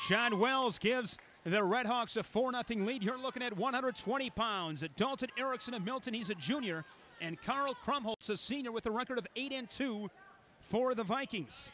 John Wells gives the Redhawks a 4-0 lead. You're looking at 120 pounds. Dalton Erickson of Milton, he's a junior. And Karl Krumholz, a senior, with a record of 8-2 for the Vikings.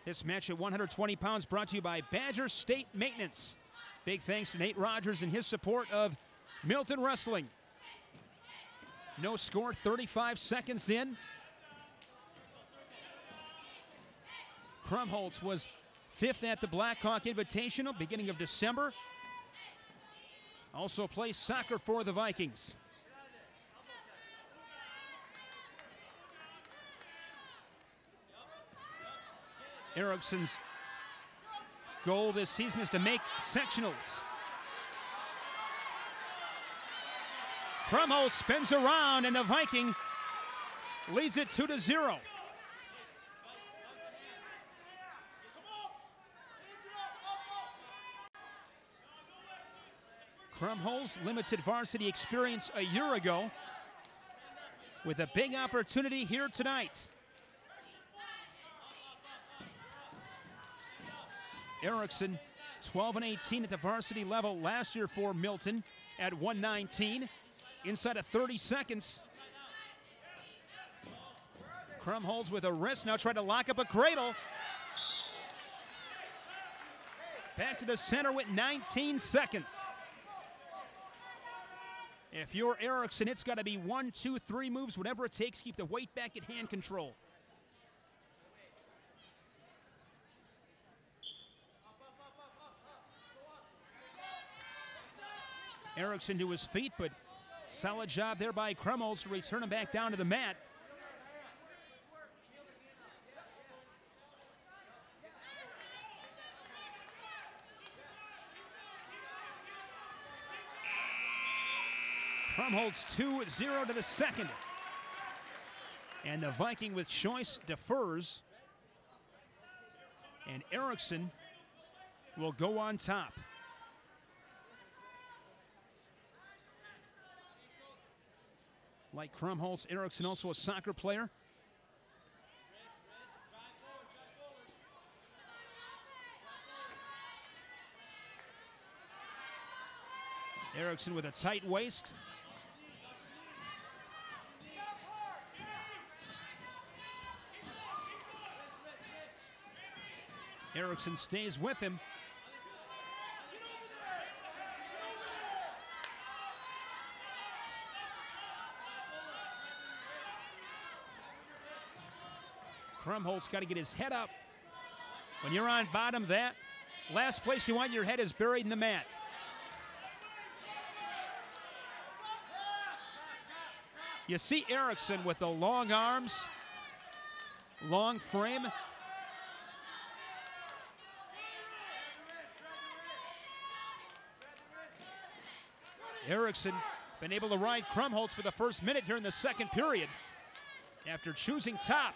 This match at 120 pounds brought to you by Badger State Maintenance. Big thanks to Nate Rogers and his support of Milton Wrestling. No score, 35 seconds in. Krumholz was 5th at the Blackhawk Invitational, beginning of December. Also plays soccer for the Vikings. Erickson's goal this season is to make sectionals. Krumholz spins around, and the Viking leads it 2-0. Krumholz limited varsity experience a year ago with a big opportunity here tonight. Erickson, 12-18 at the varsity level last year for Milton at 119. Inside of 30 seconds. Krumholz with a wrist, now trying to lock up a cradle. Back to the center with 19 seconds. If you're Erickson, it's got to be 1, 2, 3 moves, whatever it takes, keep the weight back at hand control. Erickson to his feet, but solid job there by Krumholz to return him back down to the mat. Krumholz 2-0 to the second. And the Viking with choice defers. And Erickson will go on top. Like Krumholz, Erickson also a soccer player. Erickson with a tight waist. Erickson stays with him. Krumholz got to get his head up. When you're on bottom, that last place you want your head is buried in the mat. You see Erickson with the long arms, long frame. Erickson been able to ride Krumholz for the first minute here in the second period after choosing top.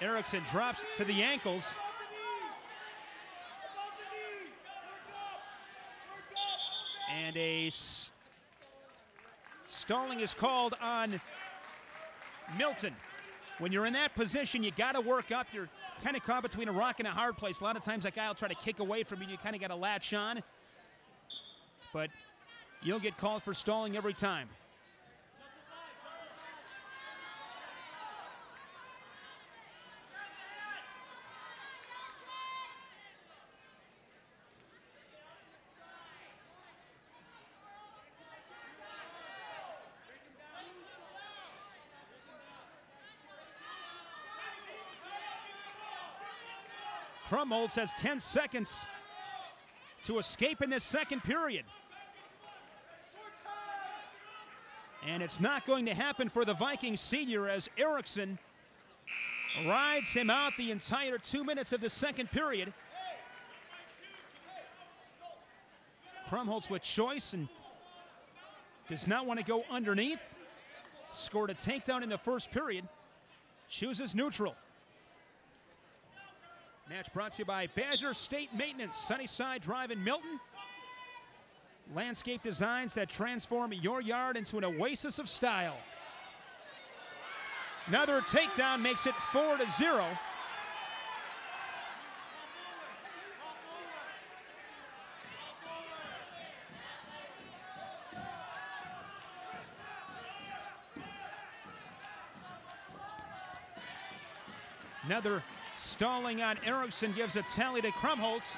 Erickson drops to the ankles. And a stalling is called on Milton. When you're in that position, you got to work up. You're kind of caught between a rock and a hard place. A lot of times that guy will try to kick away from you, and you kind of got to latch on. But you'll get called for stalling every time. Krumholz has 10 seconds to escape in this second period. And it's not going to happen for the Vikings senior as Erickson rides him out the entire 2 minutes of the second period. Krumholz with choice and does not want to go underneath. Scored a takedown in the first period. Chooses neutral. Match brought to you by Badger State Maintenance, Sunnyside Drive in Milton. Landscape designs that transform your yard into an oasis of style. Another takedown makes it 4-0. Another stalling on Erickson gives a tally to Krumholz,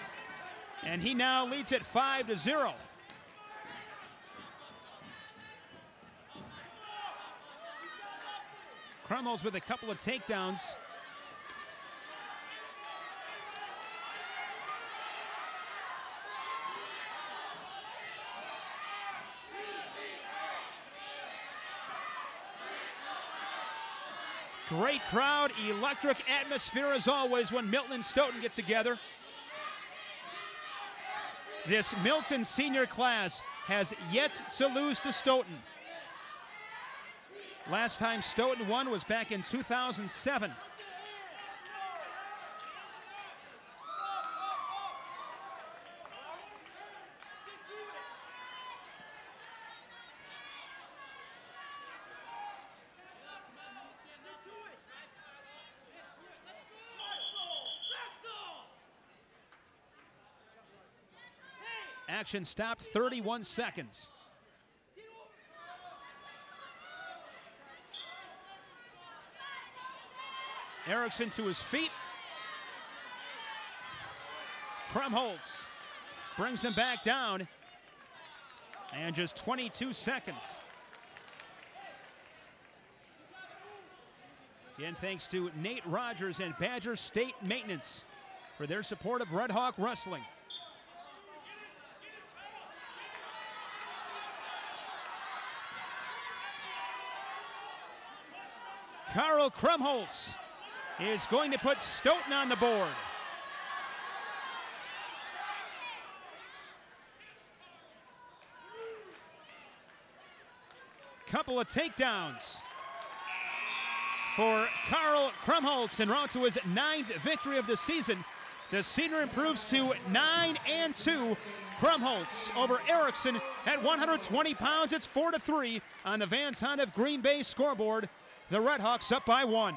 and he now leads it 5-0. Krumholz with a couple of takedowns. Great crowd, electric atmosphere as always when Milton and Stoughton get together. This Milton senior class has yet to lose to Stoughton. Last time Stoughton won was back in 2007. Action stopped, 31 seconds. Erickson to his feet. Krumholz brings him back down. And just 22 seconds. Again, thanks to Nate Rogers and Badger State Maintenance for their support of Red Hawk Wrestling. Karl Krumholz is going to put Stoughton on the board. Couple of takedowns for Karl Krumholz en route to his 9th victory of the season. The senior improves to 9-2. Krumholz over Erickson at 120 pounds. It's 4-3 on the Van Ton of Green Bay scoreboard. The Red Hawks up by 1.